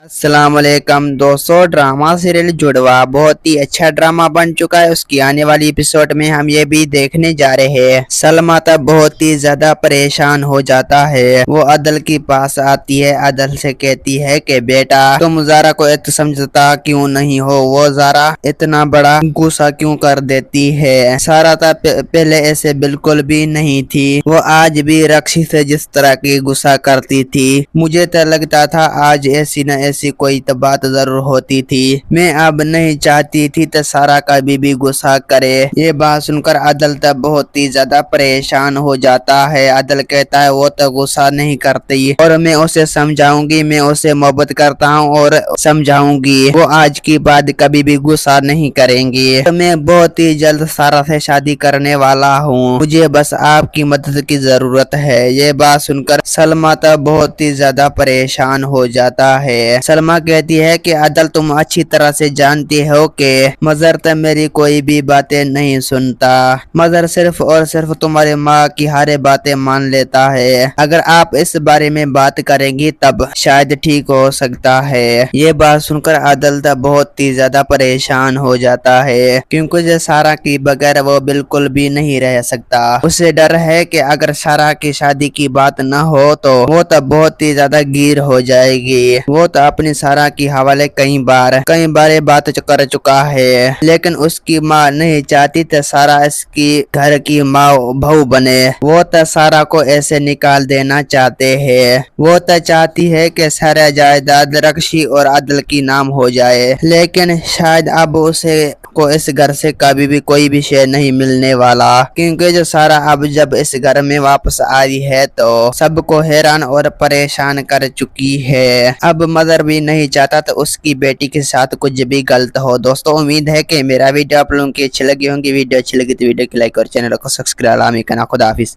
अस्सलाम वालेकुम दोस्तों। ड्रामा सीरियल जुड़वा बहुत ही अच्छा ड्रामा बन चुका है। उसकी आने वाली एपिसोड में हम ये भी देखने जा रहे हैं। सलमा तब बहुत ही ज्यादा परेशान हो जाता है। वो अदल के पास आती है, अदल से कहती है कि बेटा तुम ज़ारा को इतना समझता क्यों नहीं हो, वो ज़ारा इतना बड़ा गुस्सा क्यों कर देती है। सारा तब पहले ऐसे बिल्कुल भी नहीं थी। वो आज भी रक्षी से जिस तरह की गुस्सा करती थी, मुझे तो लगता था आज ऐसी न ऐसी कोई तो बात जरूर होती थी। मैं अब नहीं चाहती थी तो सारा का भी गुस्सा करे। ये बात सुनकर अदल तब बहुत ही ज्यादा परेशान हो जाता है। अदल कहता है वो तो गुस्सा नहीं करती और मैं उसे समझाऊंगी, मैं उसे मोहब्बत करता हूँ और समझाऊंगी। वो आज की बाद कभी भी गुस्सा नहीं करेंगी। तो मैं बहुत ही जल्द सारा से शादी करने वाला हूँ, मुझे बस आपकी मदद की जरूरत है। ये बात सुनकर सलमा तो बहुत ही ज्यादा परेशान हो जाता है। सलमा कहती है कि अदल तुम अच्छी तरह से जानती हो कि मजर तो मेरी कोई भी बातें नहीं सुनता। मजर सिर्फ और सिर्फ तुम्हारे माँ की हर बातें मान लेता है। अगर आप इस बारे में बात करेंगी तब शायद ठीक हो सकता है। ये बात सुनकर अदल तो बहुत ही ज्यादा परेशान हो जाता है, क्योंकि जो सारा की बगैर वो बिल्कुल भी नहीं रह सकता। उसे डर है कि अगर सारा की शादी की बात न हो तो वो तो बहुत ही ज्यादा गिर हो जाएगी। वो तो अपनी सारा की हवाले कई बार ये बात कर चुका है, लेकिन उसकी माँ नहीं चाहती तो सारा इसकी घर की माँ बहू बने। वो तो सारा को ऐसे निकाल देना चाहते हैं। वो तो चाहती है कि सारा जायदाद रक्षी और अदल की नाम हो जाए, लेकिन शायद अब उसे को इस घर से कभी भी कोई भी शेयर नहीं मिलने वाला, क्योंकि जो सारा अब जब इस घर में वापस आई है तो सबको हैरान और परेशान कर चुकी है। अब मदर भी नहीं चाहता तो उसकी बेटी के साथ कुछ भी गलत हो। दोस्तों उम्मीद है कि मेरा वीडियो आप लोगों की अच्छी लगी होंगी। वीडियो अच्छी लगी तो वीडियो को लाइक और चैनल को सब्सक्राइब करना। खुदा हाफिज।